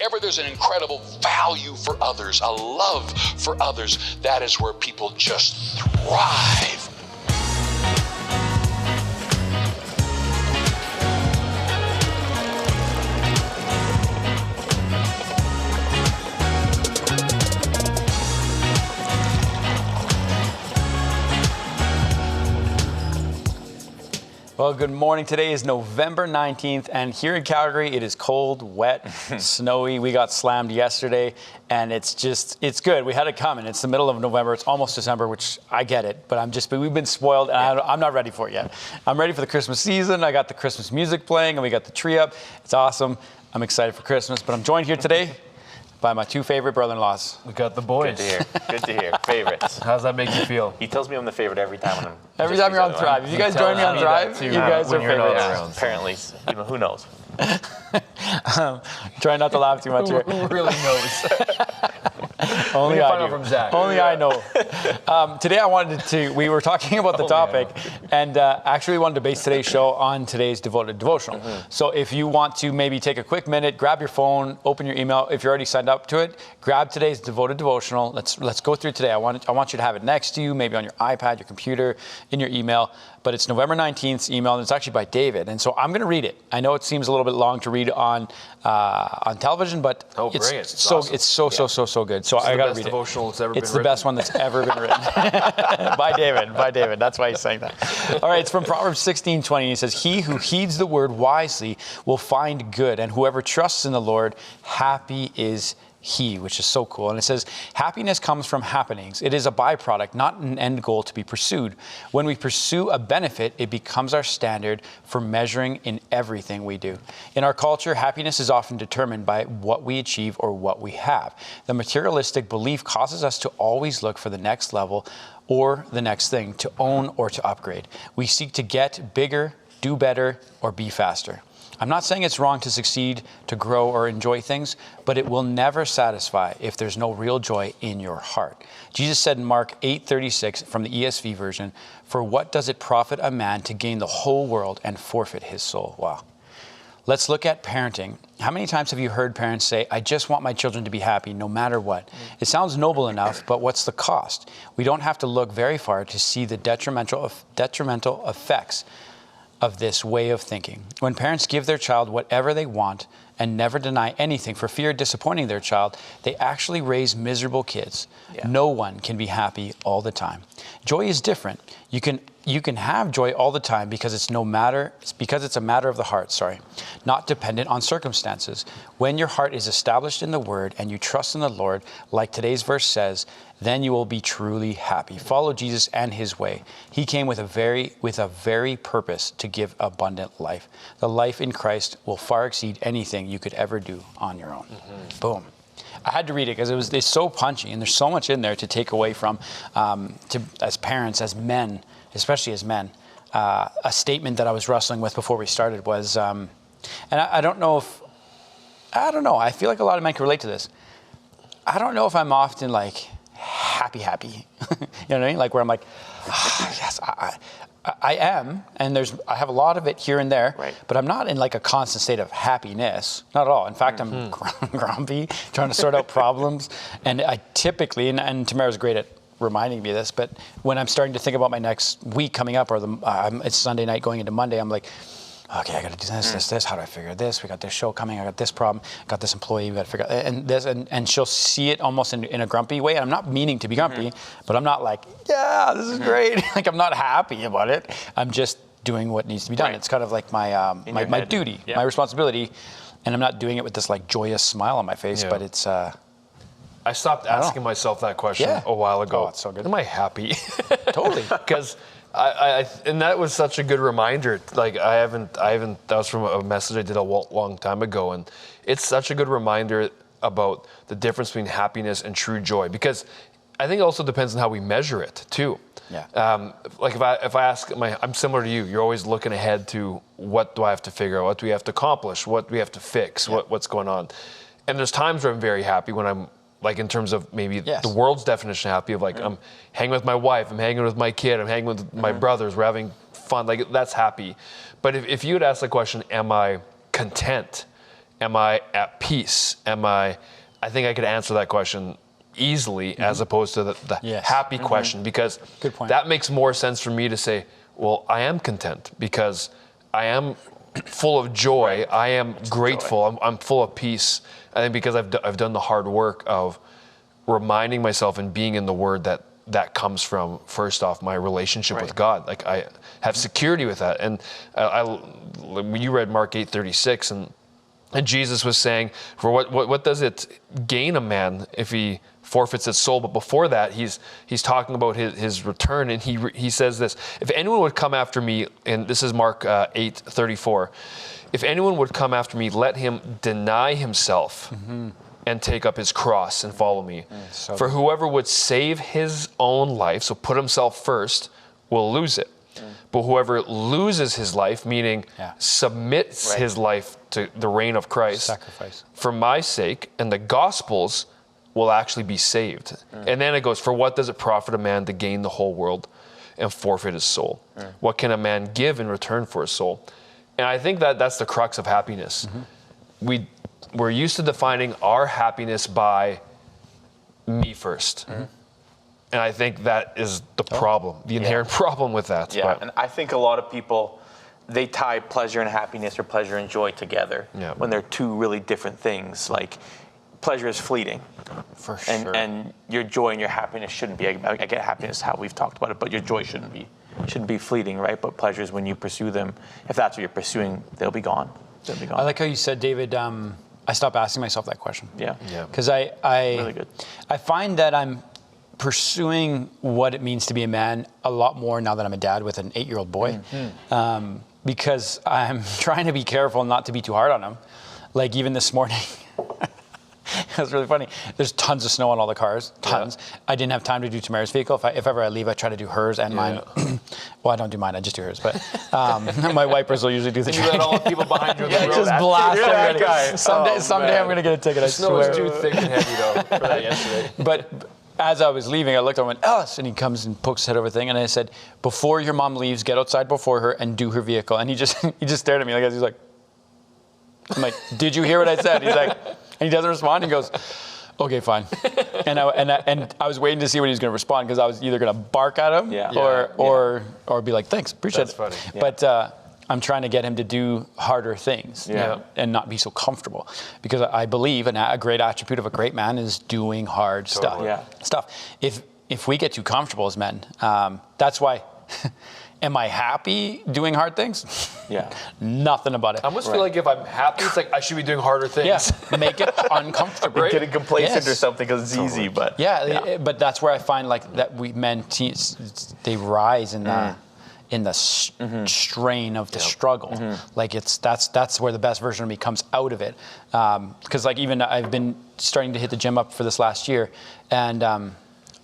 wherever there's an incredible value for others, a love for others, that is where people just thrive. Well, good morning. Today is November 19th, and here in Calgary, it is cold, wet, snowy. We got slammed yesterday, and it's good. We had it coming. It's the middle of November. It's almost December, which I get it, but we've been spoiled, and I'm not ready for it yet. I'm ready for the Christmas season. I got the Christmas music playing, and we got the tree up. It's awesome. I'm excited for Christmas, but I'm joined here today by my two favorite brother-in-laws. We got the boys. Good to hear. Favorites. How's that make you feel? He tells me I'm the favorite every time. Every time you're on Thrive. If you guys join me on Thrive, you guys are favorites. Apparently, who knows? Try not to laugh too much here. Who really knows? Only I do. From Zach. Only I know. Today we were talking about the topic, and actually wanted to base today's show on today's devotional. Mm-hmm. So if you want to maybe take a quick minute, grab your phone, open your email. If you're already signed up to it, grab today's devoted devotional. Let's go through today. I want you to have it next to you, maybe on your iPad, your computer, in your email. But it's November 19th's email, and it's actually by David. And so I'm going to read it. I know it seems a little bit long to read on television, but it's so good. So I got to read it. Devotional it's ever it's been the best one that's ever been written. By David. That's why he's saying that. All right, it's from Proverbs 16:20. He says, "He who heeds the word wisely will find good, and whoever trusts in the Lord, happy is he," which is so cool. And it says, happiness comes from happenings. It is a byproduct, not an end goal to be pursued. When we pursue a benefit, it becomes our standard for measuring in everything we do. In our culture, happiness is often determined by what we achieve or what we have. The materialistic belief causes us to always look for the next level or the next thing, to own or to upgrade. We seek to get bigger, do better, or be faster. I'm not saying it's wrong to succeed, to grow, or enjoy things, but it will never satisfy if there's no real joy in your heart. Jesus said in Mark 8:36 from the ESV version, "For what does it profit a man to gain the whole world and forfeit his soul?" Wow. Let's look at parenting. How many times have you heard parents say, "I just want my children to be happy no matter what"? It sounds noble enough, but what's the cost? We don't have to look very far to see the detrimental effects of this way of thinking. When parents give their child whatever they want and never deny anything for fear of disappointing their child, they actually raise miserable kids. Yeah. No one can be happy all the time. Joy is different. You can have joy all the time because it's a matter of the heart, not dependent on circumstances. When your heart is established in the word and you trust in the Lord, like today's verse says, then you will be truly happy. Follow Jesus and his way. He came with a very purpose to give abundant life. The life in Christ will far exceed anything you could ever do on your own. Mm-hmm. Boom. I had to read it because it's so punchy, and there's so much in there to take away from, as parents, as men, especially as men. A statement that I was wrestling with before we started was, and I don't know, I feel like a lot of men can relate to this. I don't know if I'm often like happy. You know what I mean? Like where I'm like, yes, I am, and I have a lot of it here and there, right. But I'm not in like a constant state of happiness, not at all. In fact, I'm grumpy, trying to sort out problems, and I typically, and Tamara's great at reminding me of this, but when I'm starting to think about my next week coming up, or it's Sunday night going into Monday, I'm like, okay, I got to do this. How do I figure this? We got this show coming. I got this problem. Got this employee. We got to figure out and this. And she'll see it almost in a grumpy way. And I'm not meaning to be grumpy, but I'm not like, yeah, this is great. Like I'm not happy about it. I'm just doing what needs to be done. Right. It's kind of like my duty, my responsibility, and I'm not doing it with this like joyous smile on my face. Yeah. But it's. I stopped asking myself that question a while ago. Oh, it's so good. Am I happy? Totally. Because. And that was such a good reminder. Like I haven't. That was from a message I did a long time ago, and it's such a good reminder about the difference between happiness and true joy. Because I think it also depends on how we measure it too. Yeah. Like if I ask I'm similar to you. You're always looking ahead to what do I have to figure out, what do we have to accomplish, what do we have to fix, what's going on. And there's times where I'm very happy when I'm. Like in terms of maybe the world's definition of happy, of like I'm hanging with my wife, I'm hanging with my kid, I'm hanging with my brothers, we're having fun, like that's happy. But if you had asked the question, am I content? Am I at peace? I think I could answer that question easily as opposed to the Yes. happy question, because Good point. that makes more sense for me to say, well, I am content because I am full of joy. I am grateful. I'm full of peace. I think because I've done the hard work of reminding myself and being in the Word that comes from, first off, my relationship with God. Like I have security with that. And when you read Mark 8:36, and Jesus was saying, for what does it gain a man if he forfeits his soul? But before that, he's talking about his return, and he says this: if anyone would come after me, and this is Mark 8:34, if anyone would come after me, let him deny himself and take up his cross and follow me. For whoever would save his own life, so put himself first, will lose it. But whoever loses his life, meaning submits his life to the reign of Christ, Sacrifice. for my sake and the gospel's, will actually be saved. And then it goes, for what does it profit a man to gain the whole world and forfeit his soul? What can a man give in return for his soul? And I think that's the crux of happiness. We're used to defining our happiness by me first. And I think that is the problem, the inherent problem with that. Yeah, and I think a lot of people, they tie pleasure and happiness or pleasure and joy together when they're two really different things. Like, pleasure is fleeting. For sure. And your joy and your happiness shouldn't be. I get happiness, how we've talked about it, but your joy shouldn't be fleeting, right? But pleasure is when you pursue them. If that's what you're pursuing, they'll be gone. They'll be gone. I like how you said, David, I stopped asking myself that question. Yeah. Because Really good. I find that I'm pursuing what it means to be a man a lot more now that I'm a dad with an 8-year-old boy. Because I'm trying to be careful not to be too hard on him. Like even this morning, it was really funny. There's tons of snow on all the cars, tons. I didn't have time to do Tamara's vehicle. If ever I leave, I try to do hers and mine. Well, I don't do mine, I just do hers. But my wipers will usually do the You let all the people behind you on the road. just blast You're that everybody. guy. Someday I'm going to get a ticket, I Snow was swear. too thick and heavy though for that yesterday. But as I was leaving, I looked at him and went, Ellis, and he comes and pokes his head over the thing, and I said, before your mom leaves, get outside before her and do her vehicle. And he just stared at me like this. He's like, I'm like, did you hear what I said? He's like, and he doesn't respond. He goes, okay, fine. And I was waiting to see when he was going to respond, because I was either going to bark at him or be like, thanks, appreciate That's it. funny. Yeah. But I'm trying to get him to do harder things and not be so comfortable, because I believe a great attribute of a great man is doing hard stuff. Yeah. If we get too comfortable as men, that's why. Am I happy doing hard things? Yeah. Nothing about it. I almost feel like if I'm happy, it's like I should be doing harder things. Yes, make it uncomfortable. Right? Getting complacent Yes. or something because it's easy, but But that's where I find like that they rise in the strain of the struggle. Like that's where the best version of me comes out of it. Because like even I've been starting to hit the gym up for this last year, and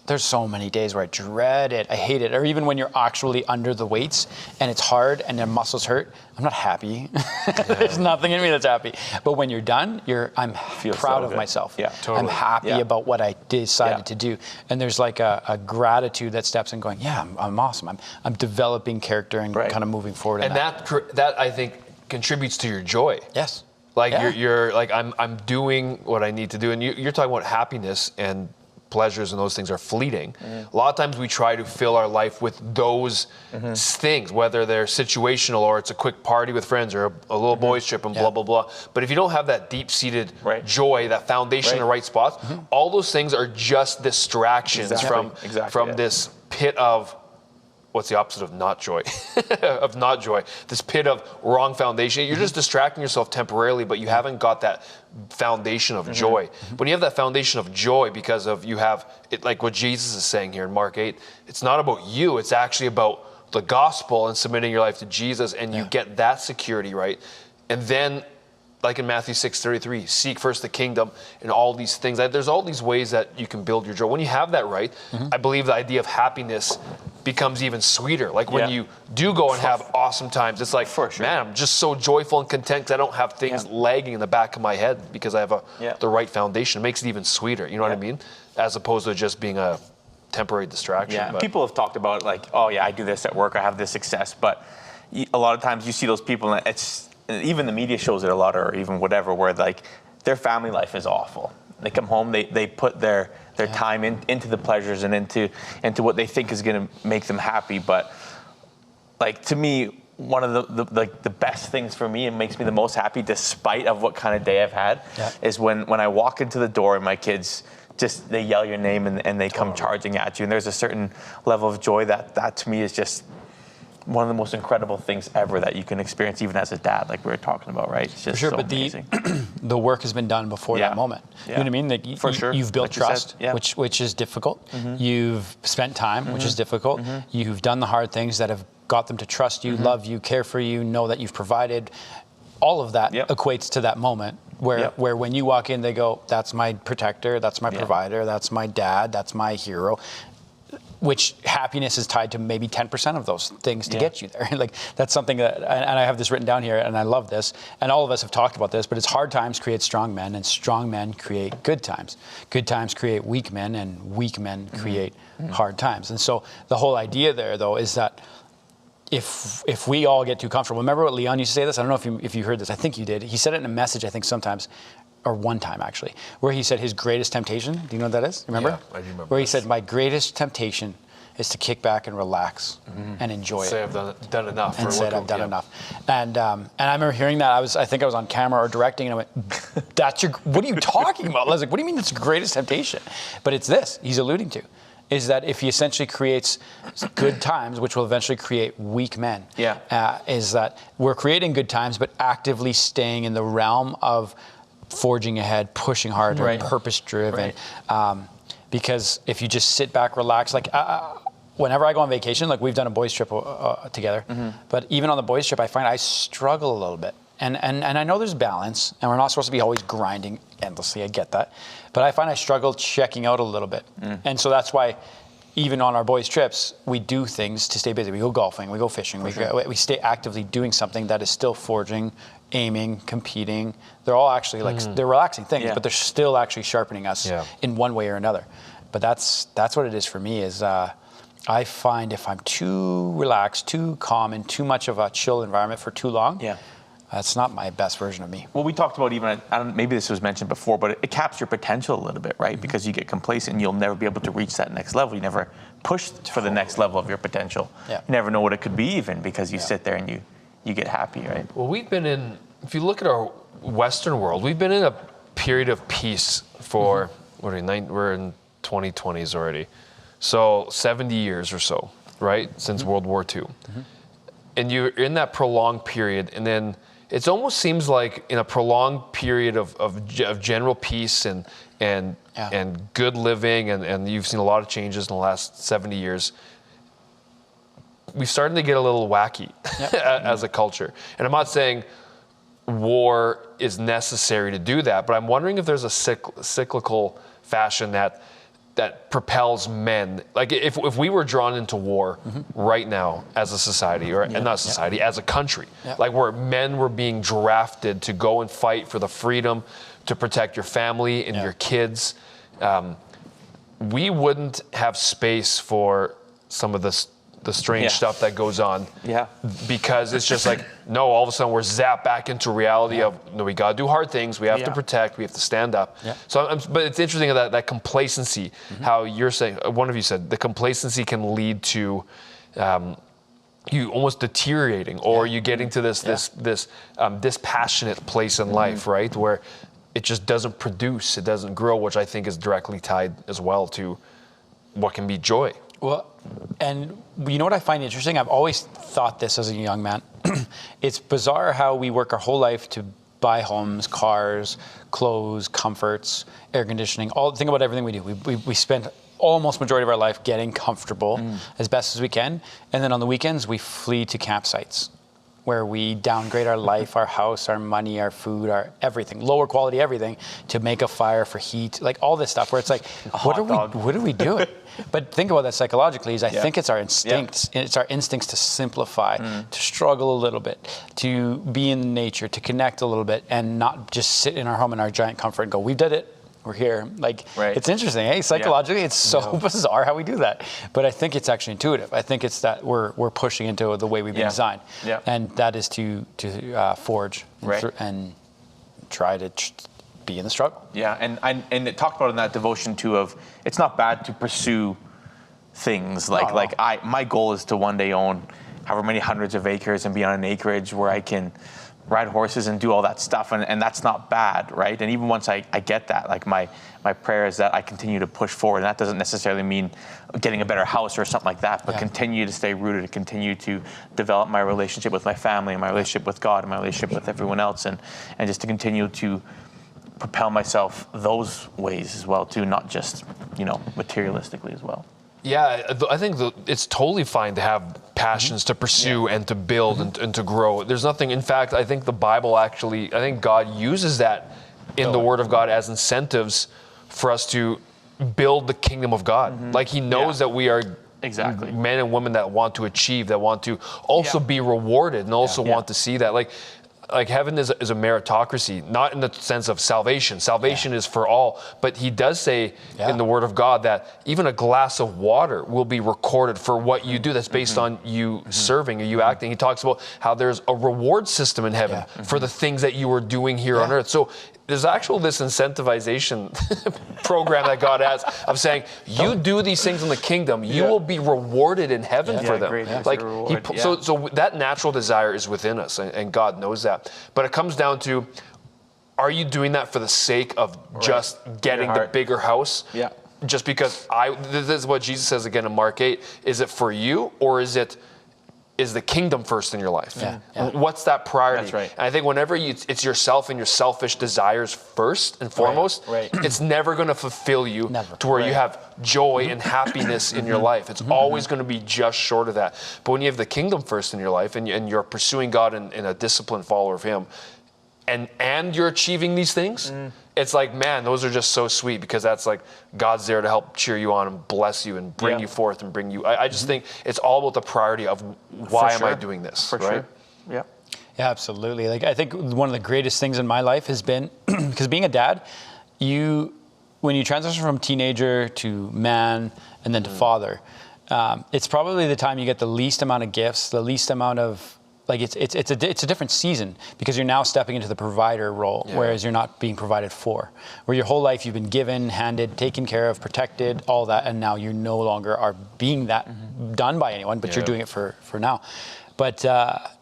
there's so many days where I dread it, I hate it, or even when you're actually under the weights and it's hard and your muscles hurt, I'm not happy. There's nothing in me that's happy. But when you're done, I'm proud of myself. Yeah, totally. I'm happy about what I decided to do. And there's like a gratitude that steps in going, I'm awesome. I'm developing character and kind of moving forward. And that I think contributes to your joy. Yes. Like you're like, I'm doing what I need to do. And you're talking about happiness and pleasures, and those things are fleeting. A lot of times we try to fill our life with those things, whether they're situational or it's a quick party with friends or a little boys trip and blah, blah, blah. But if you don't have that deep-seated joy, that foundation in the right spots, all those things are just distractions from this pit of, what's the opposite of not joy? Of not joy. This pit of wrong foundation. You're just distracting yourself temporarily, but you haven't got that foundation of joy. When you have that foundation of joy because of you have it, like what Jesus is saying here in Mark 8, it's not about you, it's actually about the gospel and submitting your life to Jesus, and you get that security, right? And then, like in Matthew 6:33, seek first the kingdom and all these things. There's all these ways that you can build your joy. When you have that right, I believe the idea of happiness becomes even sweeter. Like when you do go and have awesome times, it's like, man, I'm just so joyful and content because I don't have things lagging in the back of my head because I have the right foundation. It makes it even sweeter, you know what I mean? As opposed to just being a temporary distraction. Yeah, people have talked about like, oh yeah, I do this at work, I have this success, but a lot of times you see those people and even the media shows it a lot, or even whatever, where like their family life is awful. They come home, they put their time into the pleasures and into what they think is going to make them happy. But like, to me, one of the best things for me and makes me the most happy, despite of what kind of day I've had, is when I walk into the door and my kids just, they yell your name and they come charging at you. And there's a certain level of joy that to me is just one of the most incredible things ever that you can experience, even as a dad, like we were talking about, right? It's just so amazing. The work has been done before that moment. You know what I mean? Like, For sure. You've built Like trust, which is difficult. You've spent time, which is difficult. You've done the hard things that have got them to trust you, love you, care for you, know that you've provided. All of that equates to that moment where when you walk in, they go, that's my protector, that's my provider, that's my dad, that's my hero. Which happiness is tied to maybe 10% of those things to get you there. Like, that's something that, and I have this written down here, and I love this, and all of us have talked about this, but it's hard times create strong men, and strong men create good times. Good times create weak men, and weak men create hard times. And so the whole idea there, though, is that if we all get too comfortable, remember what Leon used to say this? I don't know if you heard this. I think you did. He said it in a message, I think sometimes, or one time actually, where he said his greatest temptation, do you know what that is? Remember? Yeah, I do remember. Where he said, my greatest temptation is to kick back and relax and enjoy it. Say I've done enough. And say I've done enough. And I remember hearing that. I think I was on camera or directing, and I went, what are you talking about? I was like, what do you mean it's the greatest temptation? But it's this he's alluding to, is that if he essentially creates good times, which will eventually create weak men, is that we're creating good times, but actively staying in the realm of forging ahead, pushing harder, purpose-driven. Because if you just sit back, relax, like whenever I go on vacation, like we've done a boys trip together, but even on the boys trip, I find I struggle a little bit. And I know there's balance, and we're not supposed to be always grinding endlessly, I get that. But I find I struggle checking out a little bit. And so that's why even on our boys trips, we do things to stay busy. We go golfing, we go fishing, we stay actively doing something that is still forging, aiming, competing. They're all actually like, they're relaxing things, but they're still actually sharpening us in one way or another. But that's what it is for me, is I find if I'm too relaxed, too calm, in too much of a chill environment for too long, that's not my best version of me. Well, we talked about even, maybe this was mentioned before, but it caps your potential a little bit, right? Because you get complacent and you'll never be able to reach that next level. You never push for the next level of your potential. You never know what it could be, even, because you sit there and you get happy, right? Well, we've been in, if you look at our Western world, we've been in a period of peace for, we're in 2020s already. So 70 years or so, right? Since World War II. And you're in that prolonged period, and then it almost seems like in a prolonged period of general peace and good living, and you've seen a lot of changes in the last 70 years, we've started to get a little wacky as a culture. And I'm not saying war is necessary to do that, but I'm wondering if there's a cyclical fashion that propels men. Like if we were drawn into war right now as a society, or not society, as a country, like where men were being drafted to go and fight for the freedom to protect your family and your kids, we wouldn't have space for some of the strange stuff that goes on. Because it's just like, no, all of a sudden we're zapped back into reality of, no, we got to do hard things. We have to protect. We have to stand up. So, but it's interesting that complacency, how you're saying, one of you said, the complacency can lead to you almost deteriorating, or you getting to this dispassionate place in life, right? Where it just doesn't produce, it doesn't grow, which I think is directly tied as well to what can be joy. Well, and you know what I find interesting? I've always thought this as a young man. It's bizarre how we work our whole life to buy homes, cars, clothes, comforts, air conditioning, think about everything we do. We spend almost majority of our life getting comfortable as best as we can. And then on the weekends, we flee to campsites where we downgrade our life, our house, our money, our food, our everything, lower quality everything, to make a fire for heat, like all this stuff where it's like, what are we doing? But think about that psychologically, I think it's our instincts. It's our instincts to simplify, to struggle a little bit, to be in nature, to connect a little bit, and not just sit in our home in our giant comfort and go, we did it. we're here. Like, Right. it's interesting, eh? Psychologically, it's so bizarre how we do that. But I think it's actually intuitive. I think it's that we're pushing into the way we've been designed. Yeah. And that is to forge and try to be in the struggle. Yeah, and it talked about in that devotion too of it's not bad to pursue things my goal is to one day own however many hundreds of acres and be on an acreage where I can ride horses and do all that stuff, and that's not bad, right? And even once I get that, like my prayer is that I continue to push forward, and that doesn't necessarily mean getting a better house or something like that, but continue to stay rooted and continue to develop my relationship with my family and my relationship with God and my relationship with everyone else, and just to continue to propel myself those ways as well too, not just materialistically as well. Yeah, I think it's totally fine to have passions to pursue and to build and to grow. There's nothing, in fact, I think the Bible I think God uses that in the Word of God as incentives for us to build the kingdom of God. Like he knows that we are men and women that want to achieve, that want to also be rewarded and also want to see that. Like heaven is a meritocracy, not in the sense of salvation. Salvation is for all, but he does say in the Word of God that even a glass of water will be recorded for what you do. That's based on you serving or you acting. He talks about how there's a reward system in heaven for the things that you are doing here on earth. So there's this incentivization program that God has of saying, you do these things in the kingdom, you will be rewarded in heaven for them. So that natural desire is within us, and God knows that. But it comes down to, are you doing that for the sake of just getting the bigger house? Yeah. Just because this is what Jesus says again in Mark 8. Is it for you, or is the kingdom first in your life? What's that priority? That's right. And I think whenever it's yourself and your selfish desires first and foremost, it's never going to fulfill you to where you have joy and happiness in your life. It's always going to be just short of that. But when you have the kingdom first in your life and you're pursuing God in a disciplined follower of Him, and you're achieving these things, it's like, man, those are just so sweet, because that's like God's there to help cheer you on and bless you and bring you forth and bring you. I just think it's all about the priority of why am I doing this, right? Sure. Yeah, absolutely. Like, I think one of the greatest things in my life has been, because being a dad, when you transition from teenager to man and then to father, it's probably the time you get the least amount of gifts, the least amount of, like, it's a different season, because you're now stepping into the provider role, whereas you're not being provided for. Where your whole life you've been given, handed, taken care of, protected, all that, and now you no longer are being that done by anyone, but you're doing it for now. But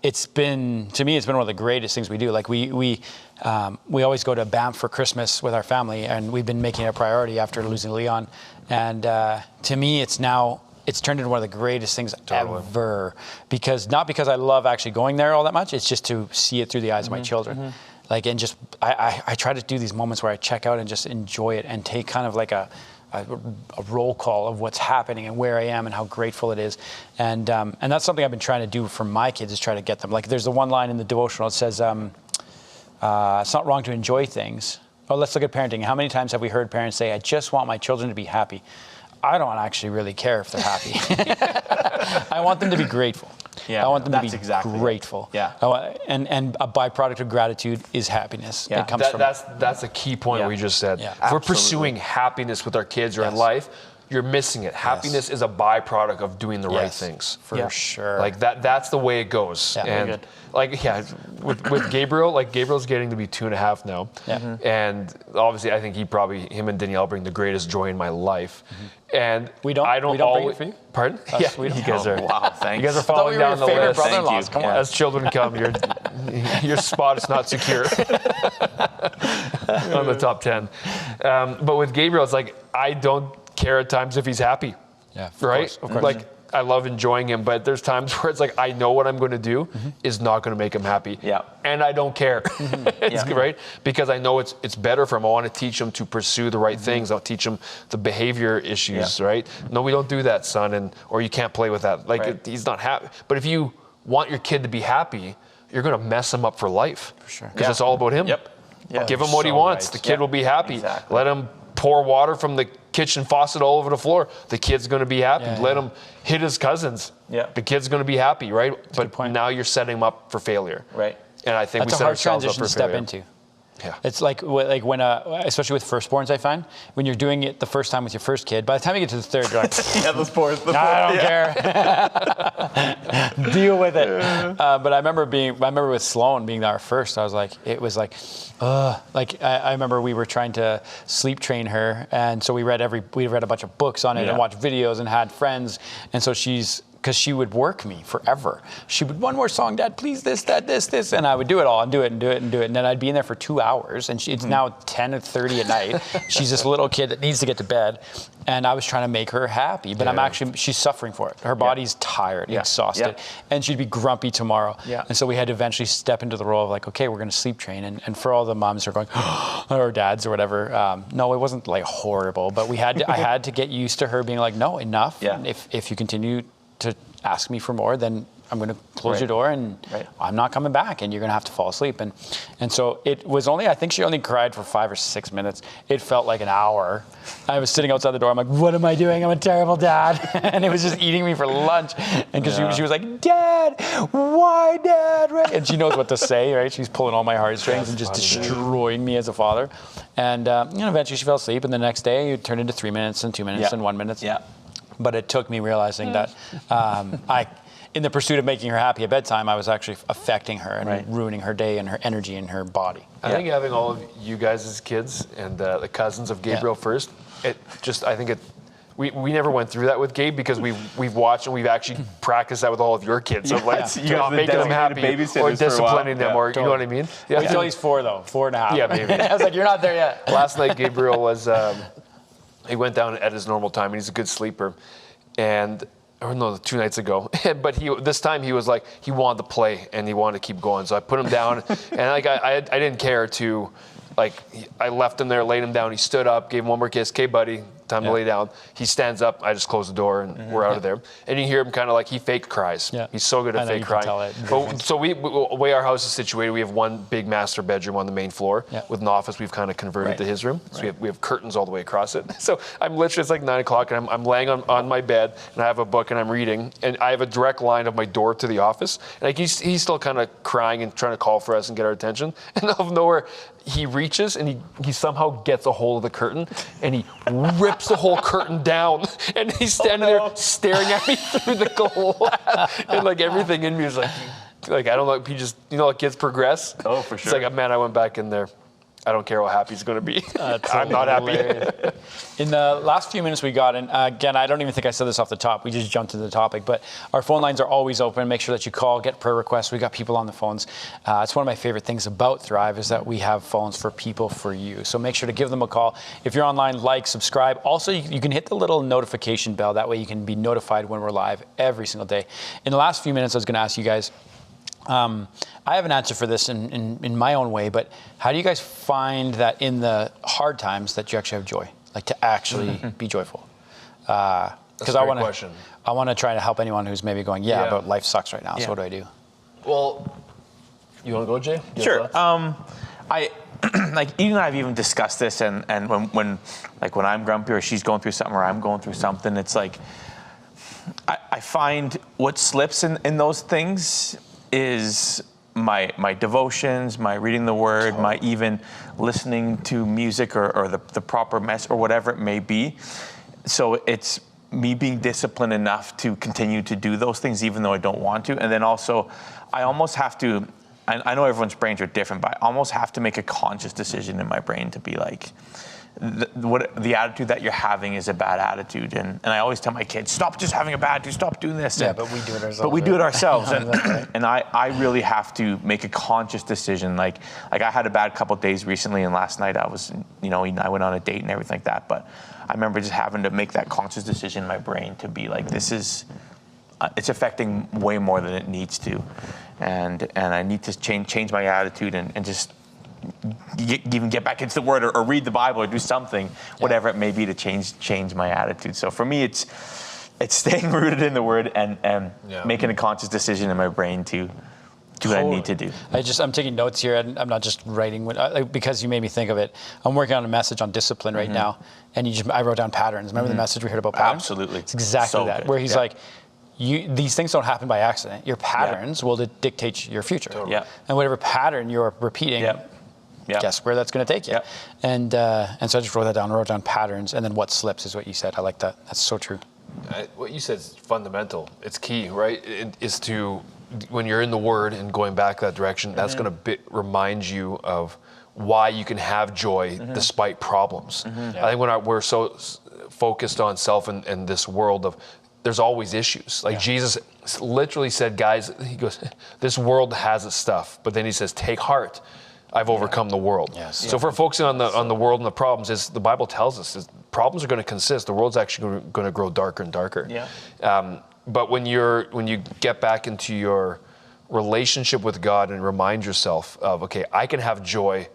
it's been, to me, it's been one of the greatest things we do. Like we always go to Banff for Christmas with our family, and we've been making it a priority after losing Leon. And to me, it's turned into one of the greatest things ever, not because I love actually going there all that much. It's just to see it through the eyes of my children. Like, and just, I try to do these moments where I check out and just enjoy it and take kind of like a roll call of what's happening and where I am and how grateful it is. And that's something I've been trying to do for my kids, is try to get them. Like, there's the one line in the devotional, it says, it's not wrong to enjoy things. Oh, let's look at parenting. How many times have we heard parents say, I just want my children to be happy? I don't actually really care if they're happy. I want them to be grateful. I want them to be grateful. And a byproduct of gratitude is happiness. It comes from that's a key point we just said. If we're pursuing happiness with our kids or in life, you're missing it. Happiness is a byproduct of doing the right things. For sure. Like that's the way it goes. And with Gabriel, like, Gabriel's getting to be 2.5 now. And obviously I think him and Danielle bring the greatest joy in my life. And we don't bring it for you? Pardon? You guys are. Wow, thanks. You guys are falling down the list. Brother-in-laws. Come on. As children come, your spot is not secure on the top 10. But with Gabriel, it's like, I don't care at times if he's happy. Of course. Like, I love enjoying him, but there's times where it's like, I know what I'm going to do is not going to make him happy. And I don't care. Right? Because I know it's better for him. I want to teach him to pursue the right things. I'll teach him the behavior issues, right? No, we don't do that, son, or you can't play with that. Like, he's not happy. But if you want your kid to be happy, you're going to mess him up for life. For sure. Because it's all about him. Give him what he wants. The kid will be happy. Let him pour water from the kitchen faucet all over the floor. The kid's going to be happy. Let him hit his cousins. The kid's going to be happy, right? But now you're setting him up for failure. Right. And I think that's we set ourselves up for failure. That's a hard transition to step into. Yeah. It's like when, especially with firstborns, I find when you're doing it the first time with your first kid, by the time you get to the third, you're like, Yeah, the sports. I don't care. Deal with it. But I remember with Sloan being our first, I was like, it was like, I remember we were trying to sleep train her, and so we read a bunch of books on it and watched videos and had friends, and so because she would work me forever. She would, one more song, Dad, please, this, this. And I would do it all and do it. And then I'd be in there for 2 hours. And it's now 10:30 at night. She's this little kid that needs to get to bed. And I was trying to make her happy. But she's suffering for it. Her body's tired, exhausted. And she'd be grumpy tomorrow. Yeah. And so we had to eventually step into the role of like, okay, we're going to sleep train. And for all the moms who are going, or dads or whatever, no, it wasn't like horrible. But I had to get used to her being like, no, enough. Yeah. If you continue to ask me for more, then I'm going to close your door and I'm not coming back and you're going to have to fall asleep. And so it was I think she only cried for 5 or 6 minutes. It felt like an hour. I was sitting outside the door. I'm like, what am I doing? I'm a terrible dad. And it was just eating me for lunch. And because she was like, Dad, why Dad? Right? And she knows what to say, right? She's pulling all my heartstrings and just destroying me as a father. And eventually she fell asleep. And the next day it turned into 3 minutes and 2 minutes and 1 minute. Yeah. But it took me realizing that in the pursuit of making her happy at bedtime, I was actually affecting her and ruining her day and her energy and her body. I think having all of you guys as kids and the cousins of Gabriel first, we never went through that with Gabe because we've watched and we've actually practiced that with all of your kids. So you're not making them happy or disciplining them or, you know what I mean? Yeah. Wait till he's 4 though, 4.5. Yeah, maybe. I was like, you're not there yet. Last night Gabriel was... he went down at his normal time, and he's a good sleeper. And, 2 nights ago. But this time he was like, he wanted to play, and he wanted to keep going. So I put him down, and I didn't care to, I left him there, laid him down. He stood up, gave him one more kiss. Okay, buddy, time to lay down. He stands up. I just close the door, and we're out of there. And you hear him kind of like he fake cries. Yeah. He's so good at fake crying. So the way our house is situated, we have one big master bedroom on the main floor with an office we've kind of converted to his room. So we have curtains all the way across it. So I'm literally, it's like 9 o'clock, and I'm laying on my bed, and I have a book, and I'm reading, and I have a direct line of my door to the office. And he's still kind of crying and trying to call for us and get our attention. And out of nowhere, he reaches and he somehow gets a hold of the curtain and he rips the whole curtain down, and he's standing there staring at me through the glass, and everything in me is like I don't know, he just, like kids progress. Oh, for sure. It's like, man, I went back in there. I don't care how happy he's going to be. I'm not happy. In the last few minutes we got, and again, I don't even think I said this off the top. We just jumped into the topic, but our phone lines are always open. Make sure that you call, get prayer requests. We got people on the phones. It's one of my favorite things about Thrive is that we have phones for people, for you. So make sure to give them a call. If you're online, like, subscribe. Also, you can hit the little notification bell. That way you can be notified when we're live every single day. In the last few minutes, I was going to ask you guys, I have an answer for this in my own way, but how do you guys find that in the hard times that you actually have joy, like to actually be joyful? Because I want to try to help anyone who's maybe going, but life sucks right now. So what do I do? Well, you want to go, Jay? Sure. I Eden and I have even discussed this, and when I'm grumpy or she's going through something or I'm going through something, it's like I find what slips in those things is my devotions, my reading the word, my even listening to music or the proper mess or whatever it may be. So it's me being disciplined enough to continue to do those things even though I don't want to. And then also I almost have to, I know everyone's brains are different, but I almost have to make a conscious decision in my brain to be like, the attitude that you're having is a bad attitude, and I always tell my kids, stop just having a bad attitude, stop doing this. But we do it ourselves. And I really have to make a conscious decision. Like I had a bad couple of days recently, and last night I was, I went on a date and everything like that. But I remember just having to make that conscious decision in my brain to be like, this is, it's affecting way more than it needs to, and I need to change my attitude and just. Even get back into the word or read the Bible or do something, whatever it may be, to change my attitude. So for me, it's staying rooted in the word and making a conscious decision in my brain to do what I need to do. I'm taking notes here, and I'm not just writing because you made me think of it. I'm working on a message on discipline right now, and I wrote down patterns. Remember the message we heard about patterns? Absolutely. It's exactly that, where he's like, these things don't happen by accident. Your patterns will dictate your future. Totally. Yeah. And whatever pattern you're repeating, guess where that's going to take you. Yep. And so I just wrote that down. I wrote down patterns, and then what slips is what you said. I like that. That's so true. What you said is fundamental. It's key, right? It is to, when you're in the Word and going back that direction, that's going to remind you of why you can have joy despite problems. I think when we're so focused on self and this world of, there's always issues. Like Jesus literally said, guys, he goes, this world has its stuff, but then he says, take heart. I've overcome the world. Yes. So if we're focusing on the world and the problems, is the Bible tells us is problems are going to consist. The world's actually going to grow darker and darker. Yeah. But when you get back into your relationship with God and remind yourself of, okay, I can have joy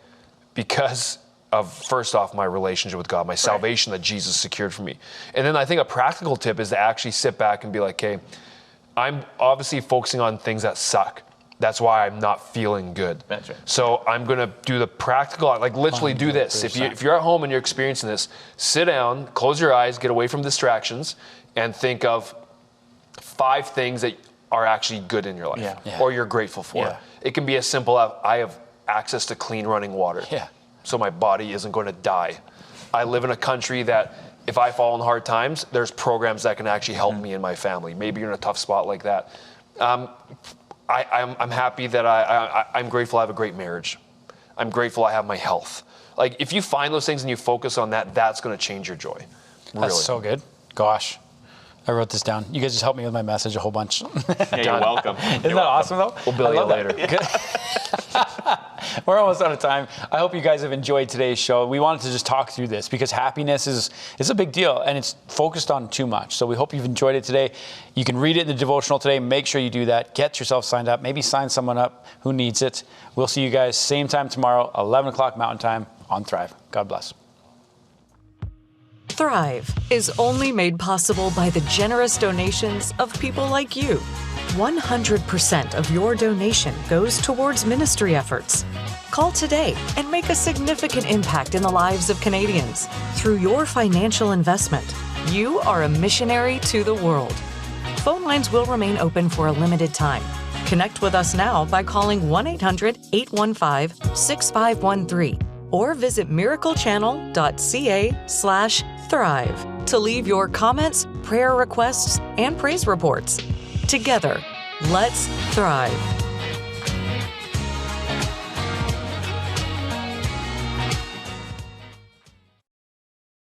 because of, first off, my relationship with God, my salvation that Jesus secured for me. And then I think a practical tip is to actually sit back and be like, okay, I'm obviously focusing on things that suck. That's why I'm not feeling good. That's right. So I'm going to do the practical, like literally do this. If you're at home and you're experiencing this, sit down, close your eyes, get away from distractions, and think of 5 things that are actually good in your life or you're grateful for. Yeah. It can be as simple as, I have access to clean running water. Yeah. So my body isn't going to die. I live in a country that if I fall in hard times, there's programs that can actually help me and my family. Maybe you're in a tough spot like that. I'm happy that I'm grateful I have a great marriage. I'm grateful I have my health. Like, if you find those things and you focus on that, that's going to change your joy. Really. That's so good. Gosh. I wrote this down. You guys just helped me with my message a whole bunch. Yeah, you're welcome. Isn't that awesome, though? We'll bill you later. We're almost out of time. I hope you guys have enjoyed today's show. We wanted to just talk through this because happiness is a big deal, and it's focused on too much. So we hope you've enjoyed it today. You can read it in the devotional today. Make sure you do that. Get yourself signed up. Maybe sign someone up who needs it. We'll see you guys same time tomorrow, 11 o'clock Mountain Time on Thrive. God bless. Thrive is only made possible by the generous donations of people like you. 100% of your donation goes towards ministry efforts. Call today and make a significant impact in the lives of Canadians. Through your financial investment, you are a missionary to the world. Phone lines will remain open for a limited time. Connect with us now by calling 1-800-815-6513 or visit miraclechannel.ca/thrive to leave your comments, prayer requests, and praise reports. Together, let's thrive.